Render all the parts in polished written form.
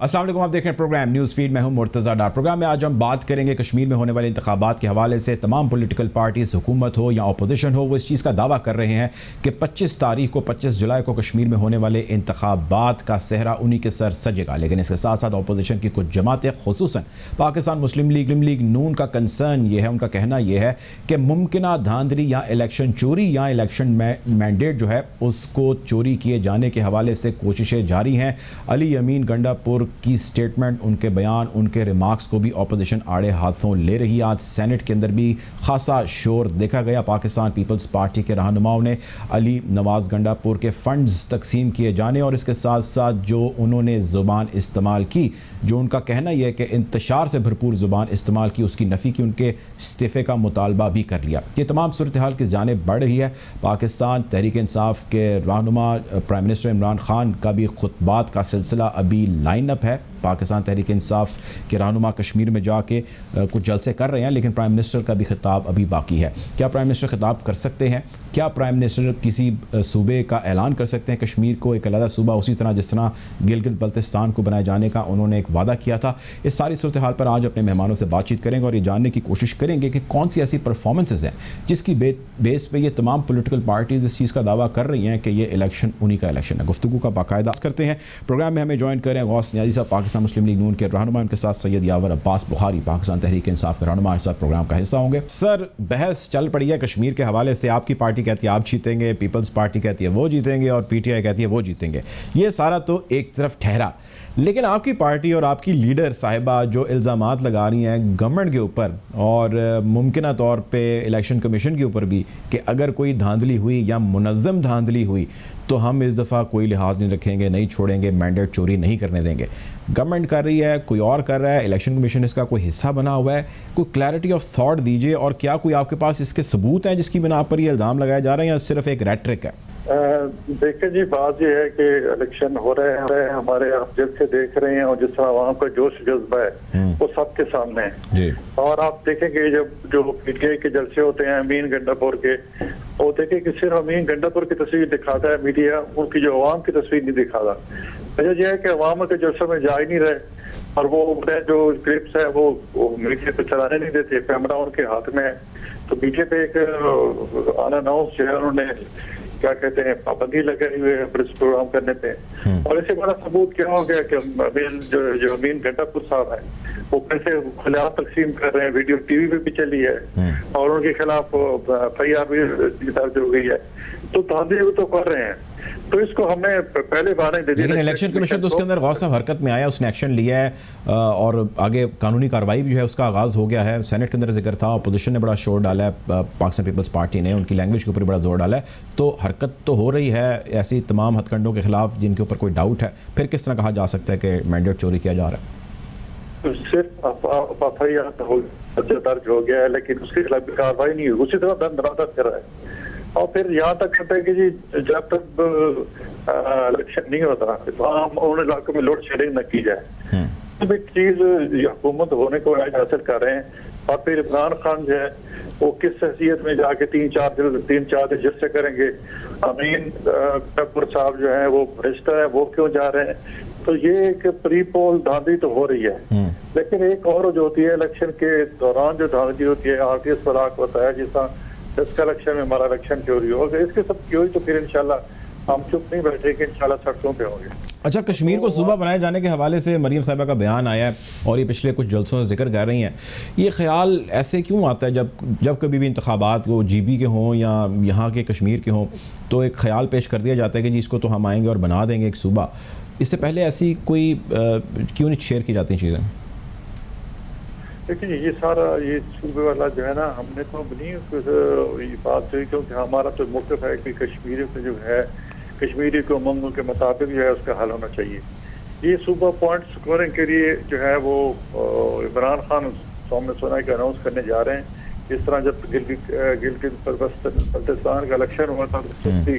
अस्सलाम वालेकुम, आप देख रहे हैं प्रोग्राम न्यूज़ फीड। मैं हूं मुर्तज़ा डार। प्रोग्राम में आज हम बात करेंगे कश्मीर में होने वाले इंतखाबात के हवाले से। तमाम पॉलिटिकल पार्टीज़, हुकूमत हो या अपोजिशन हो, वो इस चीज़ का दावा कर रहे हैं कि 25 तारीख को 25 जुलाई को कश्मीर में होने वाले इंतखाबात का सेहरा उन्हीं के सर सजेगा। लेकिन इसके साथ साथ अपोजिशन की कुछ जमातें, खुसूसन पाकिस्तान मुस्लिम लीग नून का कंसर्न ये है, उनका कहना यह है कि मुमकिन धांधली या इलेक्शन चोरी या इलेक्शन मैंडेट जो है उसको चोरी किए जाने के हवाले से कोशिशें जारी हैं। अली अमीन गंडापुर की स्टेटमेंट, उनके बयान, उनके रिमार्क्स को भी अपोजिशन आड़े हाथों ले रही है। आज सेनेट के अंदर भी खासा शोर देखा गया। पाकिस्तान पीपल्स पार्टी के रहनुमाओं ने अली नवाज गंडापुर के फंड्स तकसीम किए जाने और इसके साथ साथ जो उन्होंने ज़ुबान इस्तेमाल की, जो उनका कहना यह है कि इंतशार से भरपूर ज़ुबान इस्तेमाल की, उसकी नफ़ी की, उनके इस्तीफ़े का मुतालबा भी कर लिया। ये तमाम सूरत हाल किस जानिब बढ़ रही है। पाकिस्तान तहरीक इंसाफ के रहनुमा प्राइम मिनिस्टर इमरान खान का भी खुतबात का सिलसिला अभी लाइन अप है। पाकिस्तान तहरीक इंसाफ के रहनुमा कश्मीर में जाके कुछ जलसे कर रहे हैं, लेकिन प्राइम मिनिस्टर का भी खिताब अभी बाकी है। क्या प्राइम मिनिस्टर खिताब कर सकते हैं? क्या प्राइम मिनिस्टर किसी सूबे का ऐलान कर सकते हैं, कश्मीर को एक अलग सूबा, उसी तरह जिस तरह गिलगित बल्तिस्तान को बनाए जाने का उन्होंने एक वादा किया था? इस सारी सूरत हाल पर आज अपने मेहमानों से बातचीत करेंगे और ये जानने की कोशिश करेंगे कि कौन सी ऐसी परफॉर्मेंसेज हैं जिसकी बेस पे ये तमाम पॉलिटिकल पार्टीज़ इस चीज़ का दावा कर रही हैं कि ये इलेक्शन उन्हीं का इलेक्शन है। गुफ्तगू का बाकायदा करते हैं। प्रोग्राम में हमें ज्वाइन करें गौस नियाज़ी साहब, पाकिस्तान मुस्लिम लीग नून के रहनुमा, उनके साथ सैयद यावर अब्बास बुखारी, पाकिस्तान तहरीक इंसाफ के रहनुमा, इस प्रोग्राम का हिस्सा होंगे। सर, बहस चल पड़ी है कश्मीर के हवाले से। आपकी पार्टी कहती है आप जीतेंगे, पीपल्स पार्टी कहती है वो जीतेंगे और पीटीआई कहती है वो जीतेंगे। ये सारा तो एक तरफ ठहरा, लेकिन आपकी पार्टी और आपकी लीडर साहिबा जो इल्ज़ामात लगा रही हैं गवर्नमेंट के ऊपर और मुमकिन तौर पे इलेक्शन कमीशन के ऊपर भी कि अगर कोई धांधली हुई या मुनज़्ज़म धांधली हुई तो हम इस दफ़ा कोई लिहाज नहीं रखेंगे, नहीं छोड़ेंगे, मैंडेट चोरी नहीं करने देंगे। गवर्नमेंट कर रही है, कोई और कर रहा है, इलेक्शन कमीशन इसका कोई हिस्सा बना हुआ है। कोई क्लैरिटी ऑफ थॉट दीजिए, और क्या कोई आपके पास इसके सबूत हैं जिसकी बिना पर ये इल्ज़ाम लगाए जा रहे हैं या सिर्फ एक रेटरिक है? देखिए जी, बात यह है कि इलेक्शन हो रहे हैं हमारे, आप जब से देख रहे हैं और जिस तरह वहाँ का जोश जज्बा है वो सबके सामने है जी। और आप देखेंगे जब जो पीटीआई के जलसे होते हैं अमीन गंडापुर के, वो देखें कि सिर्फ अमीन गंडापुर की तस्वीर दिखाता है मीडिया, उनकी जो अवाम की तस्वीर नहीं दिखाता। वजह यह है कि अवाम के जलसों में जा ही नहीं रहे और वो जो क्लिप्स है वो मीडिया पे चलाने नहीं देते, कैमरा उनके हाथ में है। तो मीडिया पे एक अनाउंस जो है उन्होंने क्या कहते हैं पाबंदी लगाई हुई है प्रेस प्रोग्राम करने पे। और इससे बड़ा सबूत क्या हो गया कि जो अमीन गंडापुर साहब है वो पैसे खुलेआम तकसीम कर रहे हैं, वीडियो टीवी पे भी चली है और उनके खिलाफ FIR भी दर्ज हो गई है। तो धांधली तो कर रहे हैं, तो इसको हमने पहले बार दे दी। लेकिन इलेक्शन कमीशन तो उसके अंदर गौर साहब हरकत में आया, उसने एक्शन लिया है और आगे कानूनी कार्रवाई भी जो है उसका आगाज़ हो गया है। सेनेट के अंदर जिक्र था, अपोजिशन ने बड़ा शोर डाला है, पाकिस्तान पीपल्स पार्टी ने उनकी लैंग्वेज के ऊपर बड़ा जोर डाला है। तो हरकत तो हो रही है ऐसी तमाम हथकंडों के खिलाफ जिनके ऊपर कोई डाउट है। फिर किस तरह कहा जा सकता है कि मैंडेट चोरी किया जा रहा है? तो सिर्फ FIR दर्ज हो गया है लेकिन उसके खिलाफ भी कार्रवाई नहीं हुई, उसी तरह दंड कर रहा है। और फिर यहाँ तक कहते हैं कि जी जब तक इलेक्शन नहीं होता तो हम उन इलाकों में लोड शेडिंग न की जाए। तो एक चीज हुकूमत होने को हासिल कर रहे हैं। और फिर इमरान खान जो है वो किस हैसियत में जाके तीन चार दिन जलसे करेंगे, अमीन गंडापुर साहब जो है वो भ्रष्ट है, वो क्यों जा रहे हैं? तो ये एक प्री पोल धांधली तो हो रही है। लेकिन एक और जो होती है इलेक्शन के दौरान जो धांधली होती है, RTS पर आके होता है, जिस तरह 10 का इलेक्शन में हमारा इलेक्शन चोरी होगा, इसके सब चोरी तो फिर इंशाल्लाह हम चुप नहीं बैठेंगे, इंशाल्लाह सड़कों पे होंगे। अच्छा, कश्मीर को सूबा बनाए जाने के हवाले से मरीम साहिबा का बयान आया है और ये पिछले कुछ जलसों से जिक्र कर रही हैं। ये ख्याल ऐसे क्यों आता है जब कभी भी इंतखाबात वो GB के हों या यहाँ के कश्मीर के हों तो एक ख्याल पेश कर दिया जाता है कि जी इसको तो हम आएंगे और बना देंगे एक सूबा। इससे पहले ऐसी कोई क्यों नहीं शेयर की जाती चीज़ें? देखिए ये सारा ये सूबे वाला जो है ना, हमने तो नहीं ये बात हुई क्योंकि हमारा तो मौक़िफ़ है कि कश्मीरी को जो है कश्मीरी को उमंगों के मुताबिक जो है उसका हल होना चाहिए। ये सूबा पॉइंट स्कोरिंग के लिए जो है वो इमरान खान सामने सुना के अनाउंस करने जा रहे हैं। जिस तरह जब गिलगित बल्तिस्तान का इलेक्शन हुआ था तो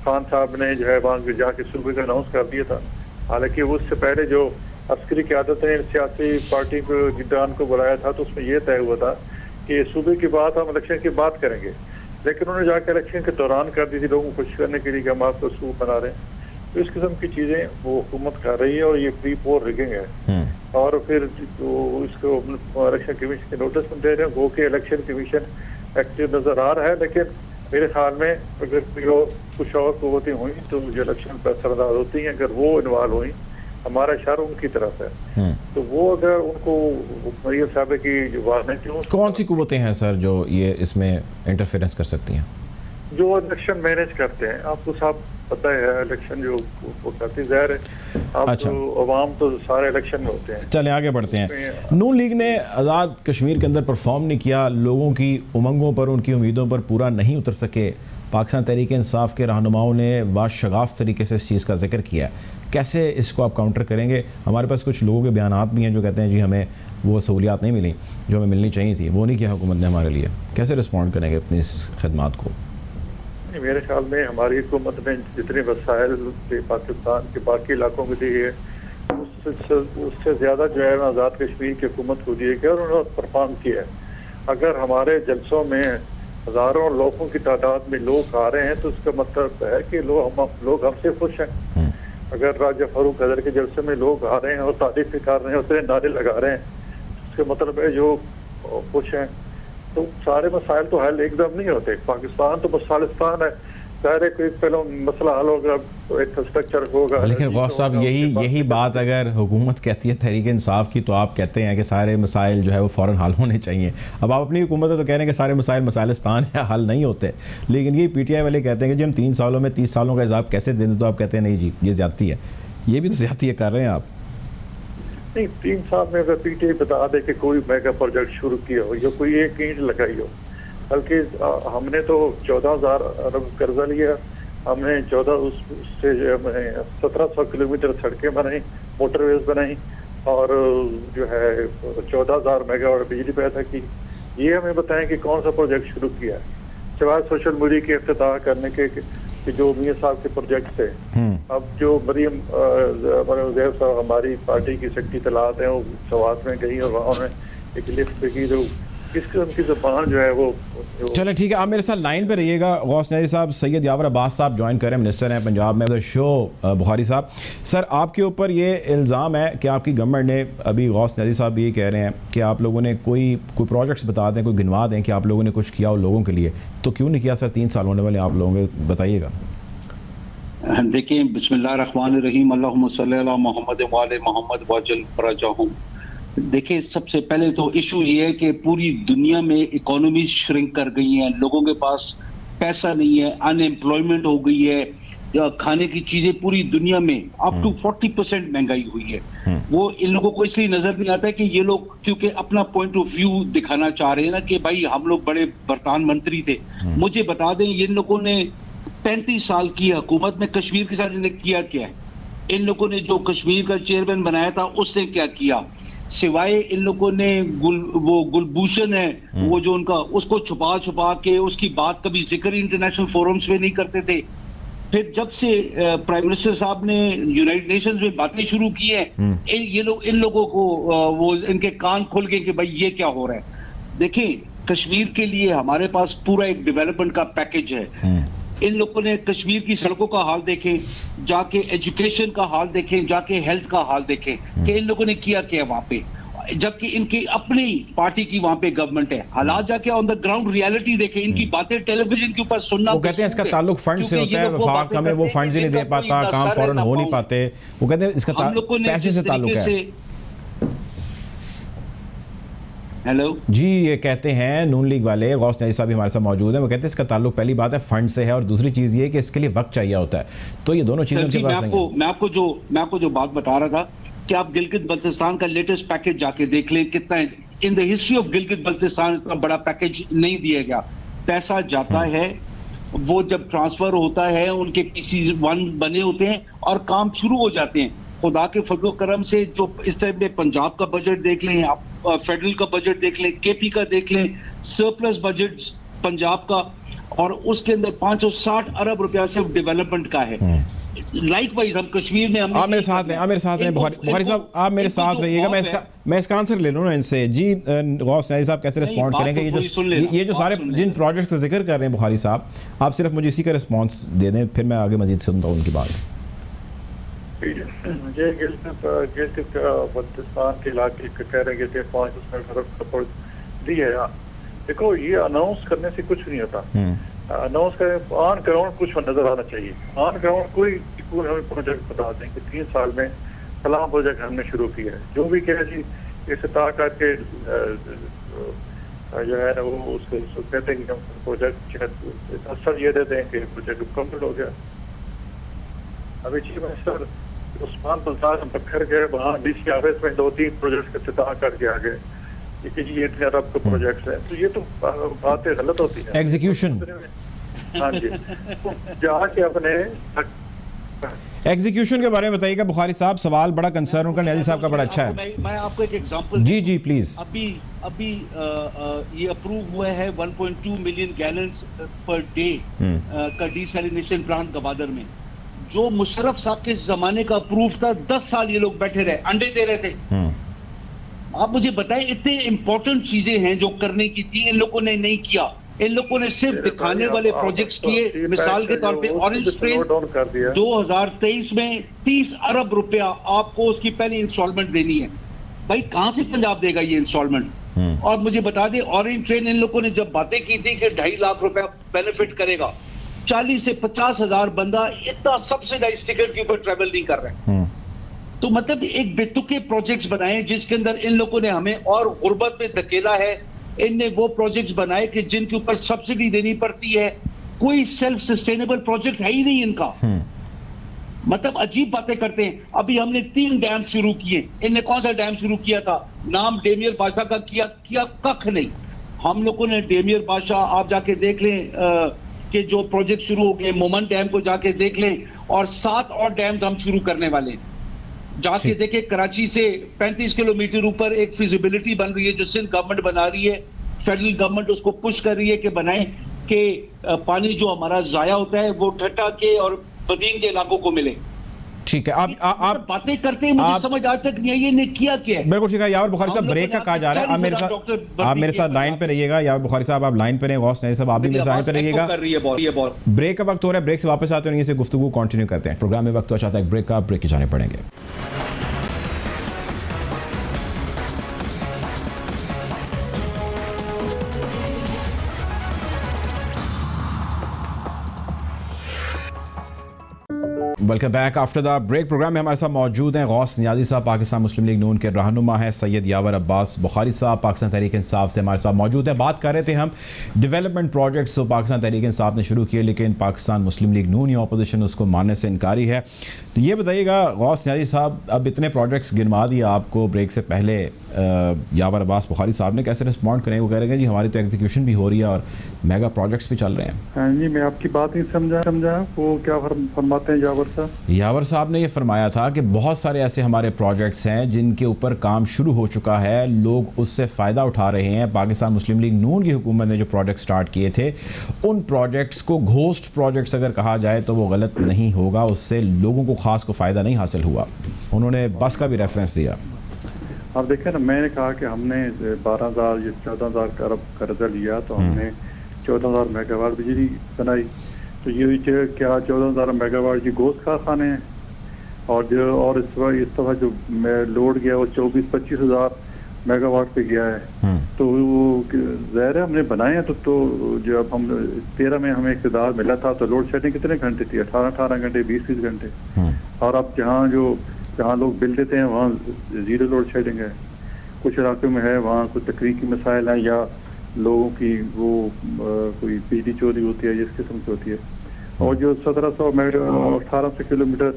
खान साहब ने जो है वहाँ जाके सूबे का अनाउंस कर दिया था। हालांकि उससे पहले जो अस्करी क़यादत ने सियासी पार्टी को जिद्दान को बुलाया था तो उसमें यह तय हुआ था कि सूबे की बात हम इलेक्शन की बात करेंगे, लेकिन उन्होंने जाकर इलेक्शन के दौरान कर दी थी लोगों को खुश करने के लिए कि हम आपको सूबा बना रहे हैं। तो इस किस्म की चीजें वो हुकूमत कर रही है और ये प्री पोल रिगिंग है। और फिर जो इसको इलेक्शन कमीशन के नोटिस में दे रहे हैं, वो कि इलेक्शन कमीशन एक्टिव नजर आ रहा है, लेकिन मेरे ख्याल में अगर कुछ और कुव्वतें हुई तो जो इलेक्शन पर असरदार होती हैं, अगर वो इन्वॉल्व हुई, हमारा इशारा उनकी तरफ है, तो वो अगर उनको मरियम साहब की जो वारंटी, कौन सी कुव्वतें हैं सर जो ये इसमें इंटरफेरेंस कर सकती हैं? जो इलेक्शन मैनेज करते हैं, आपको साहब पता है इलेक्शन जो वो करती ज़ाहिर है, आप अच्छा। तो अवाम तो सारे इलेक्शन में होते हैं। चलें आगे बढ़ते हैं। नून लीग ने आज़ाद कश्मीर के अंदर परफॉर्म नहीं किया, लोगों की उमंगों पर, उनकी उम्मीदों पर पूरा नहीं उतर सके। पाकिस्तान तहरीक इंसाफ के रहनुमाओं ने बाशगाफ तरीके से इस चीज़ का जिक्र किया है। कैसे इसको आप काउंटर करेंगे? हमारे पास कुछ लोगों के बयानात भी हैं जो कहते हैं जी हमें वो सहूलियात नहीं मिली जो हमें मिलनी चाहिए थी, वो नहीं किया हुकूमत ने हमारे लिए। कैसे रिस्पॉन्ड करेंगे अपनी इस खदमात को? मेरे ख्याल में हमारी हुकूमत ने जितने वसाइल पाकिस्तान के बाकी इलाकों को दिए है, उससे ज़्यादा जो है आज़ाद कश्मीर की हुकूमत को दिए गए और उन्होंने परफॉर्म किया है। अगर हमारे जलसों में हज़ारों लोगों की तादाद में लोग आ रहे हैं तो उसका मतलब है कि लोग हमसे खुश हैं। अगर राजा फारूक कदर के जलसे में लोग आ रहे हैं और तारीफ कर रहे हैं, उतने नारे लगा रहे हैं, उसका मतलब है जो खुश हैं। तो सारे मसाइल तो हल एकदम नहीं होते। पाकिस्तान तो मसालिस्तान है, सारे कोई पहले मसला हल होगा तो एक स्ट्रक्चर होगा। लेकिन गौस साहब यही बात अगर हुकूमत कहती है तहरीक इंसाफ की, तो आप कहते हैं कि सारे मसाइल जो है वो फ़ौरन हल होने चाहिए। अब आप अपनी हुकूमत है तो कह रहे हैं कि सारे मसाइल मसालिस्तान है, हल नहीं होते। लेकिन ये PTI वाले कहते हैं कि जी हम 3 सालों में 30 सालों का हिसाब कैसे दें, तो आप कहते हैं नहीं जी ये ज़्यादती है। ये भी तो ज़्यादती कर रहे हैं आप। नहीं, 3 साल में अगर PTI बता दे कि कोई मेगा प्रोजेक्ट शुरू किया हो या कोई एक ईंट लगाई हो, बल्कि हमने तो 14,000 अरब कर्जा लिया, हमने 1700 किलोमीटर सड़कें बनाई, मोटरवेज बनाई और जो है 14,000 मेगावाट बिजली पैदा की। ये हमें बताएं कि कौन सा प्रोजेक्ट शुरू किया है, सिवाय सोशल मीडिया के इफ्तिताह करने के कि जो मियां साहब के प्रोजेक्ट थे। अब जो मरियम उज़ैर साहब हमारी पार्टी की सेक्रेटरी तलात हैं, वो सवात में गई और वहाँ उन्होंने एक लिफ्ट की, तो किस किस्म की ज़बान जो है वो। चलें ठीक है, आप मेरे साथ लाइन पे रहिएगा। गौस नदी साहब, सैयद यावर अब्बास साहब ज्वाइन करें, मिनिस्टर हैं पंजाब में, शो बुखारी साहब। सर, आपके ऊपर ये इल्ज़ाम है कि आपकी गवर्नमेंट ने, अभी गौस नदी साहब भी ये कह रहे हैं कि आप लोगों ने कोई प्रोजेक्ट्स बता दें, कोई गिनवा दें कि आप लोगों ने कुछ किया उन लोगों के लिए, तो क्यों नहीं किया सर? 3 साल होने वाले आप लोगों के, बताइएगा। देखिए, बिस्मिल्लाहिर्रहमानिर्रहीम, अल्लाहुम्मा सल्ली अला मोहम्मद व आले मोहम्मद वजल फरजहुम। देखिए, सबसे पहले तो इशू ये है कि पूरी दुनिया में इकोनॉमी श्रिंक कर गई है, लोगों के पास पैसा नहीं है, अनएम्प्लॉयमेंट हो गई है, खाने की चीजें पूरी दुनिया में अप टू 40% महंगाई हुई है। वो इन लोगों को इसलिए नजर नहीं आता है कि ये लोग क्योंकि अपना पॉइंट ऑफ व्यू दिखाना चाह रहे हैं ना कि भाई हम लोग बड़े प्रधानमंत्री थे। मुझे बता दें, इन लोगों ने 35 साल की हुकूमत में कश्मीर के साथ इन्हें किया क्या है? इन लोगों ने जो कश्मीर का चेयरमैन बनाया था उसने क्या किया? सिवाय इन लोगों ने वो गुलभूषण है, वो जो उनका, उसको छुपा छुपा के उसकी बात कभी जिक्र इंटरनेशनल फोरम्स में नहीं करते थे। फिर जब से प्राइम मिनिस्टर साहब ने यूनाइटेड नेशंस में बातें शुरू की है, इन लोगों को वो इनके कान खुल गए कि भाई ये क्या हो रहा है। देखिए, कश्मीर के लिए हमारे पास पूरा एक डेवलपमेंट का पैकेज है। इन लोगों ने कश्मीर की सड़कों का हाल देखें, जाके एजुकेशन का हाल देखें, जाके हेल्थ का हाल देखें कि इन लोगों ने किया क्या वहां पे, जबकि इनकी अपनी पार्टी की वहां पे गवर्नमेंट है। हालात जाके ऑन द ग्राउंड रियलिटी देखें। इनकी बातें टेलीविजन के ऊपर सुनना, वो कहते हैं इसका ताल्लुक फंड से होता है, वफाक हमें वो फंड ही नहीं दे पाता, काम फौरन हो नहीं पाते। वो कहते हैं इसका पैसे से ताल्लुक है। हेलो जी, ये कहते हैं नून लीग वाले, गौस नदी साहब भी हमारे साथ मौजूद हैं, वो कहते हैं इसका ताल्लुक पहली बात है फंड से है और दूसरी चीज़ ये कि इसके लिए वक्त चाहिए होता है। तो ये दोनों चीज़ें उनके पास नहीं है। मैं आपको जो बात बता रहा था कि आप गिलगित बल्तिस्तान का लेटेस्ट पैकेज जाके देख लें, कितना in the history of Gilgit Baltistan इतना बड़ा पैकेज नहीं दिया गया। पैसा जाता है, वो जब ट्रांसफर होता है उनके PC1 बने होते हैं और काम शुरू हो जाते हैं। खुदा के फजल करम से जो इस टाइम में पंजाब का बजट देख लें, आप फेडरल का बजट देख लें, KP का देख लें, सरप्लस बजट पंजाब का, और उसके अंदर 560 अरब रुपया सिर्फ डेवलपमेंट का है। लाइकवाइज हम कश्मीर में आप मेरे साथ हैं बुखारी साहब, आप मेरे साथ रहिएगा। मैं इसका आंसर ले लूँ ना इनसे। जी, गौस नदी साहब कैसे रिस्पॉन्ड करेंगे? ये जो सारे जिन प्रोजेक्ट्स का जिक्र कर रहे हैं बुखारी साहब, आप सिर्फ मुझे इसी का रिस्पॉन्स दे दें, फिर मैं आगे मजीद सुनता हूँ उनकी बात। ये गिलगित बल्तिस्तान के इलाके कह रहे हैं 5 खरब सपोर्ट दी है। देखो ये अनाउंस करने से कुछ नहीं होता, अनाउंस करें ऑन ग्राउंड कुछ नजर आना चाहिए। ऑन ग्राउंड कोई हमें प्रोजेक्ट बता दें कि 3 साल में फलां प्रोजेक्ट हमने शुरू किया है, जो भी कहे जी इसे ता करके जो है ना वो उसको कहते हैं कि हम प्रोजेक्ट असर ये देते हैं कि प्रोजेक्ट कंप्लीट हो गया। अभी चीफ मिनिस्टर उस्मान बुल्तान पत्थर गए, वहाँ डीसी ऑफिस में 2-3 प्रोजेक्ट का इफ्तिताह करके आ गए कि जी इतने अरब के प्रोजेक्ट्स हैं। तो ये तो बातें गलत होती है। एग्जीक्यूशन, हाँ जी, जहाँ के अपने एग्जीक्यूशन के बारे में बताइएगा बुखारी साहब। सवाल बड़ा कंसर्न उनका न्याजी साहब का बड़ा अच्छा है। मैं आपको एक एग्जांपल जी जी प्लीज। अभी ये अप्रूव हुआ है 1.2 मिलियन गैलन्स पर डे का डिसैलिनेशन प्लांट गवादर में, जो मुशर्रफ साहब के जमाने का अप्रूव था। 10 साल ये लोग बैठे रहे, अंडे दे रहे थे। आप मुझे बताएं, इतने इंपॉर्टेंट चीजें हैं जो करने की थी, इन लोगों ने नहीं किया। इन लोगों ने सिर्फ दिखाने वाले प्रोजेक्ट्स किए। मिसाल के तौर पे ऑरेंज ट्रेन 2023 में 30 अरब रुपया आपको उसकी पहली इंस्टॉलमेंट देनी है। भाई कहां से पंजाब देगा ये इंस्टॉलमेंट? और मुझे बता दें, ऑरेंज ट्रेन इन लोगों ने जब बातें की थी कि 2.5 लाख रुपया बेनिफिट करेगा, 40 से 50 हजार बंदा इतना सब्सिडाइज टिकट के ऊपर ट्रेवल नहीं कर रहे। तो मतलब एक बेतुके प्रोजेक्ट्स बनाए जिसके अंदर इन लोगों ने हमें और गुर्बत में धकेला है। इनने वो प्रोजेक्ट्स बनाए कि जिनके ऊपर सब्सिडी देनी पड़ती है, कोई सेल्फ सस्टेनेबल प्रोजेक्ट है ही नहीं इनका। मतलब अजीब बातें करते हैं। अभी हमने 3 डैम शुरू किए, इनने कौन सा डैम शुरू किया था? नाम डेमियर बादशाह का किया कख नहीं। हम लोगों ने डेमियर बादशाह, आप जाके देख लें कि जो प्रोजेक्ट शुरू हो गए, मोमन डैम को जाके देख लें, और 7 और डैम्स हम शुरू करने वाले हैं। जाके देखे कराची से 35 किलोमीटर ऊपर एक फिजिबिलिटी बन रही है जो सिंध गवर्नमेंट बना रही है। फेडरल गवर्नमेंट उसको पुश कर रही है कि बनाए कि पानी जो हमारा जाया होता है वो ठट्टा के और बदीन के इलाकों को मिले। ठीक है, आप बातें करते हैं, मुझे समझ आज तक नहीं आई ये ने किया क्या है। बिल्कुल ठीक है। यावर बुखारी साहब ब्रेक का कहा जा रहा है, आप मेरे साथ लाइन पे रहिएगा। यावर बुखारी साहब आप लाइन पे रहे, गौस नहीं साहब आप भी मेरे साथ लाइन पे रहिएगा। ब्रेक का वक्त हो रहा है, ब्रेक से वापस आते हैं, इसे गुफ्तगू कंटिन्यू करते हैं। प्रोग्राम में वक्त हो चाहता है ब्रेक का, ब्रेक के जाने पड़ेंगे। Welcome back after the break. Programme में हमारे साथ मौजूद हैं गौस नियाज़ी साहब, पाकिस्तान मुस्लिम लीग नून के रहनुमा हैं। सैयद यावर अब्बास बुखारी साहब पाकिस्तान तहरीक इंसाफ से हमारे साथ मौजूद हैं। बात कर रहे थे हम डेवलपमेंट प्रोजेक्ट्स जो पाकिस्तान तहरीक इंसाफ ने शुरू किए, लेकिन पाकिस्तान मुस्लिम लीग नून या अपोजिशन उसको मानने से इनकारी है। ये बताइएगा गौस नियाज़ी साहब, अब इतने प्रोजेक्ट्स गिनवा दिया आपको ब्रेक से पहले यावर अब्बास बुखारी साहब ने, कैसे रिस्पॉन्ड करें? वो कह रहे हैं जी हमारी तो एग्जीक्यूशन भी हो रही है और मेगा प्रोजेक्ट्स भी चल रहे हैं। हाँ जी, मैं आपकी बात नहीं समझा वो क्या फरमाते हैं यावर साहब? यावर साहब ने ये फरमाया था कि बहुत सारे ऐसे हमारे प्रोजेक्ट्स हैं जिनके ऊपर काम शुरू हो चुका है, लोग उससे फ़ायदा उठा रहे हैं। पाकिस्तान मुस्लिम लीग नून की हुकूमत ने जो प्रोजेक्ट स्टार्ट किए थे, उन प्रोजेक्ट्स को घोस्ट प्रोजेक्ट्स अगर कहा जाए तो वो गलत नहीं होगा, उससे लोगों को ख़ास को फ़ायदा नहीं हासिल हुआ। उन्होंने बस का भी रेफरेंस दिया। अब देखें ना, मैंने कहा कि हमने 12,000 या 14,000 अरब कर्जा लिया, तो हमने 14,000 मेगावाट बिजली बनाई। तो ये क्या 14,000 मेगावाट जी गोश्त कारखाने हैं, और इस दफ़ा जो लोड गया वो 24-25 हज़ार मेगावाट पे गया है। तो वो ज़ाहिर है हमने बनाए हैं। तो जब हम 13 में हमें इक़्तिदार मिला था तो लोड शेडिंग कितने घंटे थी? 18 घंटे, 20 घंटे। और अब जहाँ लोग बिल देते हैं वहाँ जीरो लोड शेडिंग है। कुछ इलाकों में है, वहाँ कुछ तकनीकी मसाइल हैं या लोगों की वो कोई बिजली चोरी होती है, जिस किस्म की होती है। और जो 1700 1800 किलोमीटर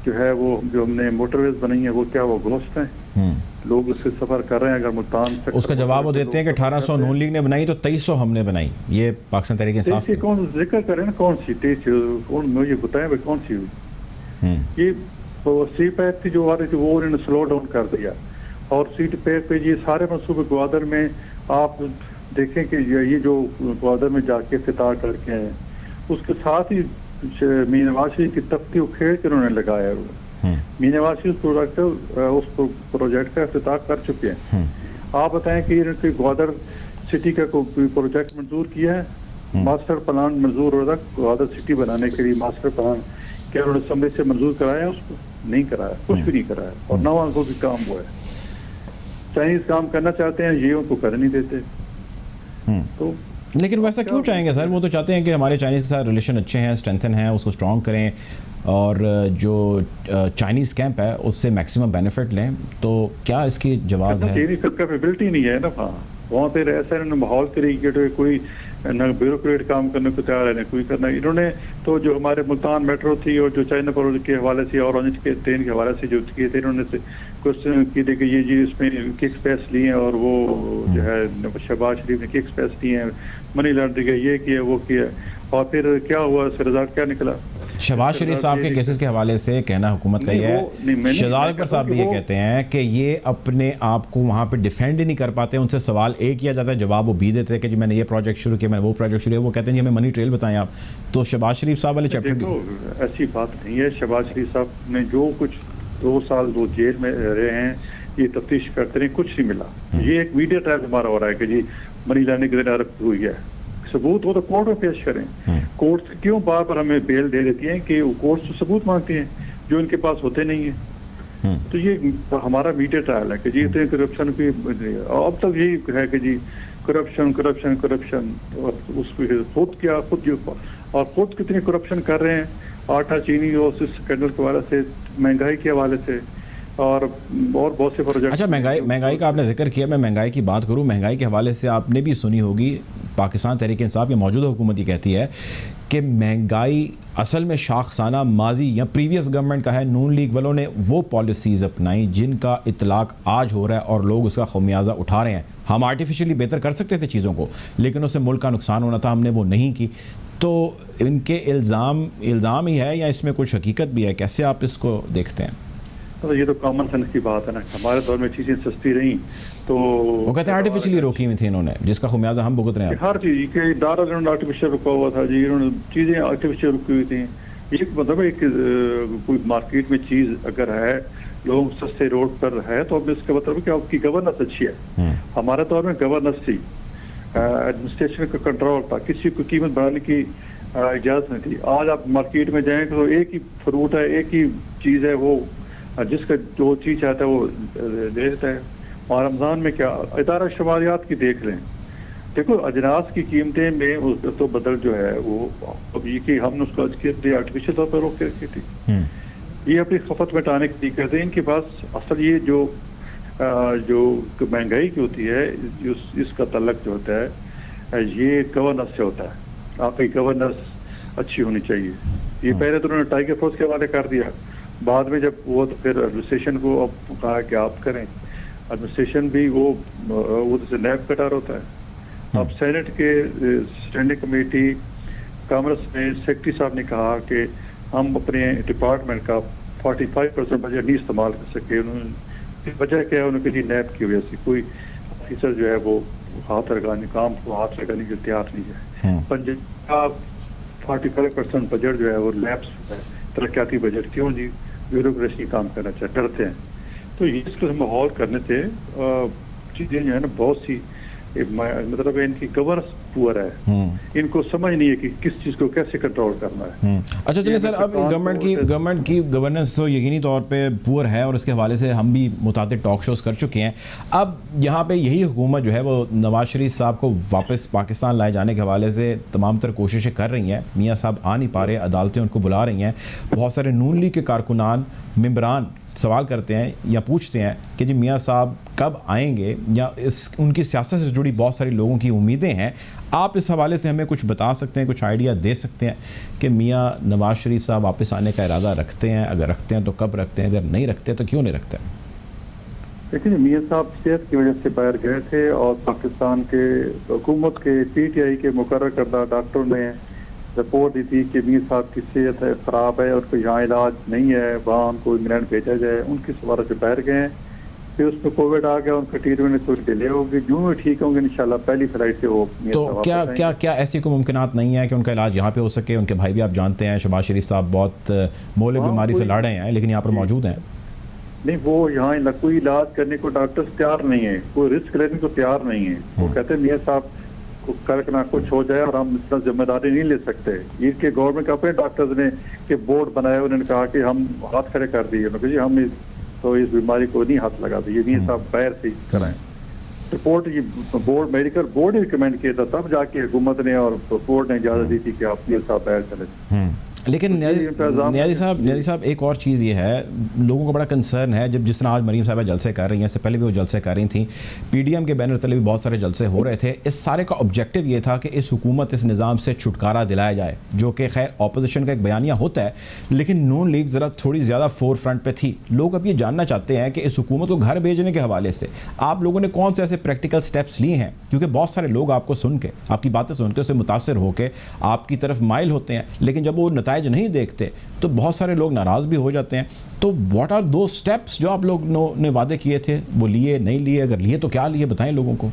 जो है वो जो हमने मोटरवेज बनाई है, वो क्या वो घोस्ट हैं? लोग उससे सफर कर रहे हैं। अगर मुल्तान से उसका जवाब वो देते हैं कि 1800 नून लीग ने बनाई तो 2300 हमने बनाई। ये पाकिस्तान तहरीक इंसाफ की कौन जिक्र करें ना, कौन सी कौन मुझे बताएं भाई कौन सी हुई? ये सी पैक थी जो आ रही थी, वो उन्होंने स्लो डाउन कर दिया। और सीट पैक पे ये सारे मनसूबे ग्वादर में आप देखें कि ये जो ग्वादर में जाके इफ्तिताह करके हैं, उसके साथ ही मीनवासी की तख्ती उखेड़ के उन्होंने लगाया है। मीनवासी उस प्रोजेक्ट का इफ्तिताह कर चुके हैं। आप बताएं कि इन्होंने ग्वादर सिटी का कोई प्रोजेक्ट मंजूर किया है? मास्टर प्लान मंजूर हो रहा, ग्वादर सिटी बनाने के लिए मास्टर प्लान क्या उन्होंने असम्बली से मंजूर कराया उसको? नहीं कराया, कुछ भी नहीं कराया, और ना वहाँ को भी काम हुआ है। चाइनीज काम करना चाहते हैं, ये उनको कर नहीं देते। तो लेकिन वैसा क्यों चाहेंगे सर? वो तो चाहते हैं कि हमारे चाइनीज़ के साथ रिलेशन अच्छे हैं, स्ट्रेंथन हैं, उसको स्ट्रॉन्ग करें और जो चाइनीज़ कैंप है उससे मैक्सिमम बेनिफिट लें। तो क्या इसकी जवाब है? चीनी सब कैपेबिलिटी नहीं है ना वहाँ पे, ऐसा इन्होंने माहौल तरीके के कोई न ब्यूरोक्रेट काम करने को तैयार है, न कोई करना। इन्होंने तो जो हमारे मुल्तान मेट्रो थी और जो चाइना पर के हवाले से और ऑरेंज के ट्रेन के हवाले से जो किए थे, इन्होंने क्वेश्चन की थी कि ये जी इसमें किक्स पैस लिए हैं, और वो जो है शहबाज शरीफ ने किक्स पैस लिए हैं, मनी लॉन्ड्रिंग का ये किया वो किया, और फिर क्या हुआ, उसका रिजल्ट क्या निकला? शहबाज शरीफ साहब के केसेस के हवाले से कहना हुकूमत का ये है, शहजाद अकबर साहब भी ये कहते हैं कि ये अपने आप को वहाँ पे डिफेंड ही नहीं कर पाते। उनसे सवाल ए किया जाता है, जवाब वो बी देते हैं कि जी मैंने ये प्रोजेक्ट शुरू किया, मैंने वो प्रोजेक्ट शुरू किया। वो कहते हैं जी हमें मनी ट्रेल बताएं आप। तो शहबाज शरीफ साहब वाले चैप्टर ऐसी बात नहीं है। शहबाज शरीफ साहब ने जो कुछ 2 साल वो जेल में रहे हैं, ये तफ्तीश करते रहे, कुछ नहीं मिला। ये एक मीडिया ट्रायल हमारा हो रहा है कि जी मनी लैंडिंग के दिन अरब हुई है, सबूत हो तो कोर्ट में पेश करें। कोर्ट क्यों बार बार हमें बेल दे देती है कि कोर्ट से सबूत मांगती हैं जो इनके पास होते नहीं है। तो ये हमारा मीडिया ट्रायल है कि जी इतने करप्शन की, अब तक यही है कि जी करप्शन करप्शन करप्शन, और उसको खुद क्या खुद जो, और खुद कितनी करप्शन कर रहे हैं, आटा चीनी और स्कैंडल के हवाले से, महंगाई के हवाले से, और बहुत से प्रोजेक्ट। अच्छा, महंगाई का आपने जिक्र किया, मैं महंगाई की बात करूं। महंगाई के हवाले से आपने भी सुनी होगी, पाकिस्तान तहरीक इंसाफ की मौजूदा हुकूमत ये कहती है कि महंगाई असल में शाखसाना माजी या प्रीवियस गवर्नमेंट का है। नून लीग वालों ने वो पॉलिसीज़ अपनाई जिनका इतलाक आज हो रहा है और लोग उसका खमियाजा उठा रहे हैं। हम आर्टिफिशियली बेहतर कर सकते थे चीज़ों को, लेकिन उससे मुल्क का नुकसान होना था, हमने वो नहीं की। तो इनके इल्ज़ाम ही है या इसमें कुछ हकीकत भी है? कैसे आप इसको देखते हैं? तो ये तो कॉमन सेंस की बात है ना, हमारे दौर में चीज़ें सस्ती रही तो वो कहते हैं आर्टिफिशियली रोकी हुई थी इन्होंने, जिसका खुमियाजा हम भुगत रहे हैं। हर चीज़ के दारा इन्होंने आर्टिफिशियल रुका हुआ था जी, इन्होंने चीज़ें आर्टिफिशियल रुकी हुई थी। ये मतलब एक कोई मार्केट में चीज़ अगर है, लोग सस्ते रोड पर है, तो अब इसका मतलब कि आपकी गवर्नेंस अच्छी है। हमारे दौर में गवर्नेंस थी, एडमिनिस्ट्रेशन का कंट्रोल था, किसी को कीमत बढ़ाने की इजाज़त नहीं थी। आज आप मार्केट में जाएँ तो एक ही फ्रूट है, एक ही चीज़ है, वो जिसका जो चीज़ चाहता है वो ले लेता है। और रमज़ान में क्या इदारा शुमारियात की देख लें, देखो अजनास की कीमतें में तो बदल जो है वो, अब ये कि हमने उसको आर्टिफिशियल तौर पर रोक के रखी थी, ये अपनी खपत मिटाने की कहते हैं। इनके पास असल ये जो महंगाई की होती है, इसका तल्लक जो होता है ये गवर्नेंस से होता है। आपकी गवर्नेंस अच्छी होनी चाहिए। ये पहले तो उन्होंने टाइगर फोर्स के हवाले कर दिया, बाद में जब वो तो फिर एडमिनिस्ट्रेशन को अब कहा कि आप करें। एडमिनिस्ट्रेशन भी वो तो नैब कटार होता है। अब सेनेट के स्टैंडिंग कमेटी कांग्रेस में सेक्रेटरी साहब ने कहा कि हम अपने डिपार्टमेंट का 45% बजट नहीं इस्तेमाल कर सके। उन्होंने वजह क्या है, उनके लिए नैब की वजह से कोई ऑफिसर जो है वो काम को हाथ लगाने के तैयार नहीं है। पंजाब 45% बजट जो है वो लैब्स है, तरक्याती बजट। क्यों जी? ब्यूरोक्रेसी काम करना चाहते, डरते हैं। तो ये इसको माहौल करने से चीज़ें जो है ना बहुत सी, मतलब इनकी गवर्नेंस पुअर है, इनको समझ नहीं है कि किस चीज़ को कैसे कंट्रोल करना है। अच्छा चलिए सर, अब गवर्नमेंट की गवर्नेंस तो यकीनी तौर पे पुअर है और इसके हवाले से हम भी मुताबिक टॉक शोज कर चुके हैं। अब यहाँ पे यही हुकूमत जो है वो नवाज शरीफ साहब को वापस पाकिस्तान लाए जाने के हवाले से तमाम तरह कोशिशें कर रही हैं। मियाँ साहब आ नहीं पा रहे, अदालतें उनको बुला रही हैं। बहुत सारे नून लीग के कारकुनान मेंबरान सवाल करते हैं या पूछते हैं कि जी मियाँ साहब कब आएंगे, या उनकी सियासत से जुड़ी बहुत सारी लोगों की उम्मीदें हैं। आप इस हवाले से हमें कुछ बता सकते हैं, कुछ आइडिया दे सकते हैं कि मियाँ नवाज शरीफ साहब वापस आने का इरादा रखते हैं? अगर रखते हैं तो कब रखते हैं, अगर नहीं रखते तो क्यों नहीं रखते? देखिए, मियाँ साहब सेहत की वजह से बाहर गए थे और पाकिस्तान के हुकूमत के PTI के मुकर्रर करदा डॉक्टर ने रिपोर्ट दी थी कि मियाँ साहब की सेहत ख़राब है और कोई यहाँ इलाज नहीं है, वहाँ उनको इंग्लैंड भेजा जाए। उनकी सवार से बाहर गए, फिर उसमें कोविड आ गया, उनका ट्रीटमेंट थोड़ी डिले होगी। जो ठीक होंगे इंशाल्लाह पहली फ्लाइट से वो। तो क्या ऐसी कोई मुमकिनात नहीं है कि उनका इलाज यहाँ पे हो सके? उनके भाई भी आप जानते हैं, शहबाज शरीफ साहब बहुत मोहल्ले बीमारी से लड़ रहे हैं, लेकिन यहाँ पर मौजूद हैं। नहीं, वो यहाँ कोई इलाज करने को डॉक्टर्स तैयार नहीं है, कोई रिस्क लेने को तैयार नहीं है। वो कहते हैं मियाँ साहब कल ना कुछ हो जाए और हम इतना जिम्मेदारी नहीं ले सकते। इनके गवर्नमेंट के अपने डॉक्टर्स ने के बोर्ड बनाए, उन्होंने कहा कि हम हाथ खड़े कर दिए, उन्होंने कहा जी हम इस बीमारी को नहीं हाथ लगा दिए, नहीं साहब बाहर से कराएं। रिपोर्ट ये बोर्ड मेडिकल बोर्ड ने रिकमेंड किया था, तब जाके हुकूमत ने और बोर्ड ने इजाजत दी थी कि आप ये साहब बाहर चले। लेकिन नियाज़ी साहब एक और चीज़ ये है, लोगों का बड़ा कंसर्न है, जब जिस तरह आज मरीम साहबा जलसे कर रही हैं, इससे पहले भी वो जलसे कर रही थी, पीडीएम के बैनर तले भी बहुत सारे जलसे हो रहे थे। इस सारे का ऑब्जेक्टिव ये था कि इस हुकूमत इस निज़ाम से छुटकारा दिलाया जाए, जो कि खैर अपोजिशन का एक बयानिया होता है, लेकिन नून लीग ज़रा थोड़ी ज़्यादा फोर फ्रंट पर थी। लोग अब ये जानना चाहते हैं कि इस हुकूमत को घर भेजने के हवाले से आप लोगों ने कौन से ऐसे प्रैक्टिकल स्टेप्स लिए हैं, क्योंकि बहुत सारे लोग आपको सुन के, आपकी बातें सुन के, उससे मुतासर होकर आपकी तरफ माइल होते हैं, लेकिन जब वो नताइज नहीं देखते तो बहुत सारे लोग नाराज़ भी हो जाते हैं। तो व्हाट आर दो स्टेप्स जो आप लोग ने वादे किए थे, वो लिए नहीं लिए? अगर लिए तो क्या लिए, बताएं लोगों को।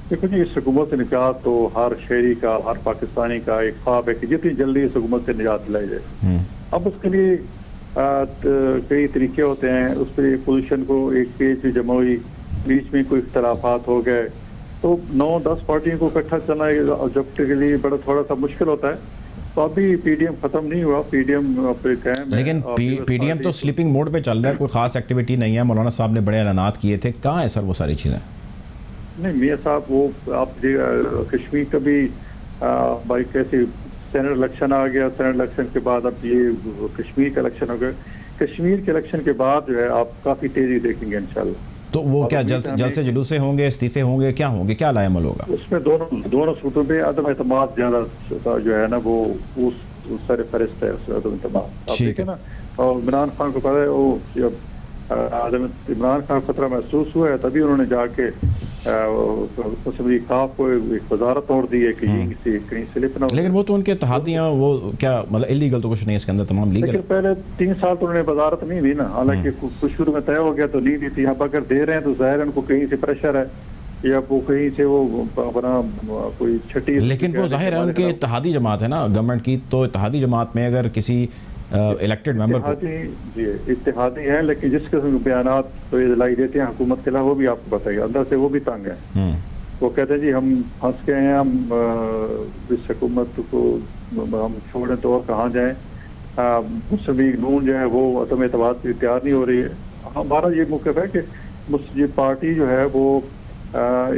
देखो जी, इस हुकूमत से निजात तो हर शहरी का, हर पाकिस्तानी का एक ख्वाब है कि जितनी जल्दी इस हुकूमत से निजात दिलाई जाए। अब उसके लिए कई तरीके होते हैं। उस पर पोजीशन को एक पेज में जमा हुई, बीच में कोई इख्तलाफात हो गए तो 9-10 पार्टियों को इकट्ठा चलना ऑब्जेक्टिव के लिए बड़ा थोड़ा सा मुश्किल होता है। तो अभी पीडीएम खत्म नहीं हुआ, पीडीएम पे कायम है। लेकिन पीडीएम तो स्लीपिंग मोड पे चल रहा है, कोई खास एक्टिविटी नहीं है। मौलाना साहब ने बड़े ऐलानात किए थे, कहाँ है सर वो सारी चीज़ें? नहीं मियाँ साहब, वो आप कश्मीर का भी भाई कैसे सेनेट इलेक्शन आ गया, सेनेट इलेक्शन के बाद अब ये कश्मीर का इलेक्शन हो गया। कश्मीर के इलेक्शन के बाद जो है आप काफ़ी तेज़ी देखेंगे इंशाल्लाह। तो वो क्या जल्द से जुलूसे होंगे, इस्तीफे होंगे, क्या होंगे, क्या लाएमल होगा? उसमें दोनों सूटों पे अदम एतमाद ज्यादा जो है ना वो उस सर फरिश्त है, उसमें अदम एतमाद। ठीक है ना। और इमरान खान को पता है, वो जब इमरान खान को खतरा महसूस हुआ है तभी उन्होंने जाके मुस्लिम खाफ को एक वजारत तोड़ दी है कि ये कहीं स्लिप ना हो। लेकिन वो तो उनके इत्तेहादियाँ, वो क्या मतलब इलीगल तो कुछ नहीं, इसके अंदर तमाम लीगल। लेकिन पहले 3 साल तो उन्होंने वजारत नहीं दी ना, हालांकि कुछ शुरू में तय हो गया तो नहीं दी थी। अब अगर दे रहे हैं तो जाहिर है उनको कहीं से प्रेशर है या वो कहीं से वो अपना कोई छठी। लेकिन वो जाहिर है उनकी इत्तेहादी जमात है ना गवर्नमेंट की, तो इत्तेहादी जमात में अगर किसी इलेक्टेड मेंबर को जी इत्तेहादी है, लेकिन जिस किस्म के बयानात तो ये दिलाई देते हैं हुकूमत के खिलाफ, वो भी आपको बताइए अंदर से वो भी तंग है। वो कहते हैं जी हम फंस गए हैं, हम इस हुकूमत को हम छोड़ें तो और कहाँ जाएं। मुस्लिम लीग नून जो है वो अदम एतमाद के लिए तैयार नहीं हो रही है। हमारा ये मौक़िफ़ है कि ये पार्टी जो है वो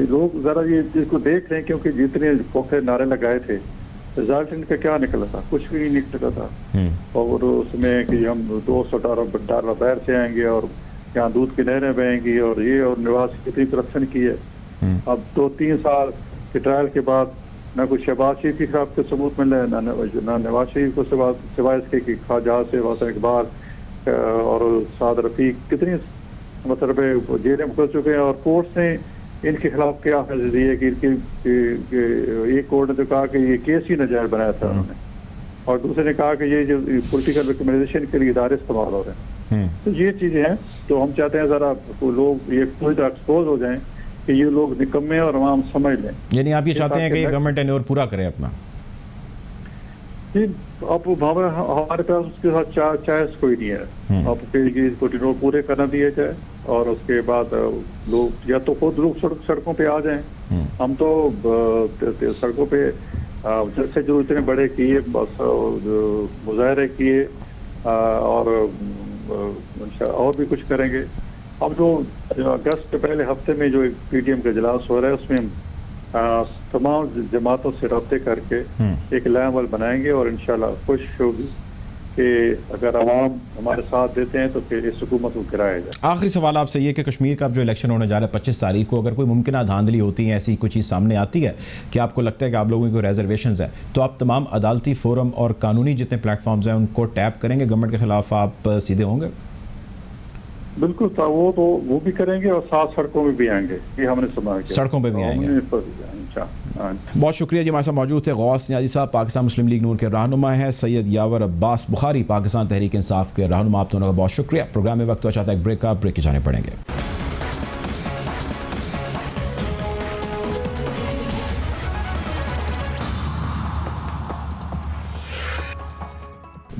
लोग ज़रा ये इसको देख रहे हैं, क्योंकि जितने पोखे नारे लगाए थे रिजल्ट इनका क्या निकला था, कुछ भी नहीं निकला था। और उसमें कि हम 200 डॉलर बाहर से आएंगे और यहाँ दूध की नहरें बहेंगी और ये, और नवाज कितनी करप्शन की है। अब 2-3 साल के ट्रायल के बाद ना कुछ शहबाज शरीफ के खिलाफ के सबूत मिल रहे हैं, ना नवाज शरीफ को सिवाय इसके कि ख्वाजा से वासन इकबाल और साद रफीक कितनी मतलब जेलें मुकर चुके हैं। और कोर्ट ने इनके खिलाफ क्या फैसले दिए कि एक कोर्ट ने तो कहा कि ये केस ही नाजायज बनाया था उन्होंने, और दूसरे ने कहा कि ये जो पॉलिटिकल रिकमेंडेशन के लिए इदारे इस्तेमाल हो रहे हैं। तो ये चीज़ें हैं, तो हम चाहते हैं ज़रा लोग ये पूरी तरह एक्सपोज हो जाएं कि ये लोग निकम्मे और आवाम समझ लें। यानी आप ये चाहते हैं कि गवर्नमेंट टेन्योर पूरा करे अपना? जी, अब हमारे पास उसके साथ चॉइस कोई नहीं है। अब इसको टेन्योर पूरे करना दिया जाए और उसके बाद लोग या तो खुद लोग सड़कों पे आ जाएं। हम तो सड़कों पे जैसे जो इतने बड़े किए मुजाहरे किए और भी कुछ करेंगे। अब जो अगस्त के पहले हफ्ते में जो एक पीडीएम का इजलास हो रहा है उसमें तमाम जमातों से रब्ते करके एक लाएमल बनाएंगे और इंशाल्लाह कोशिश होगी कि अगर आवाम हमारे साथ देते हैं तो फिर इस हुकूमत को गिराया जाए। आखिरी सवाल आपसे ये कि कश्मीर का अब जो इलेक्शन होने जा रहा है 25 तारीख को, अगर कोई मुमकिन धांधली होती है, ऐसी कोई चीज़ सामने आती है कि आपको लगता है कि आप लोगों की रिजर्वेशंस है, तो आप तमाम अदालती फोरम और कानूनी जितने प्लेटफॉर्म्स हैं उनको टैप करेंगे, गवर्नमेंट के खिलाफ आप सीधे होंगे? बिल्कुल, वो भी करेंगे और साथ सड़कों में भी आएंगे। ये हमने सुना है, सड़कों पे भी आएंगे। बहुत शुक्रिया जी, हमारे साथ मौजूद थे गौस नियाज़ी साहब, पाकिस्तान मुस्लिम लीग नून के रहनुमा हैं, सैयद यावर अब्बास बुखारी, पाकिस्तान तहरीक इंसाफ के रहनुमा। आप दोनों का बहुत शुक्रिया। प्रोग्राम में वक्त चाहता है एक ब्रेक का, ब्रेक के जाने पड़ेंगे।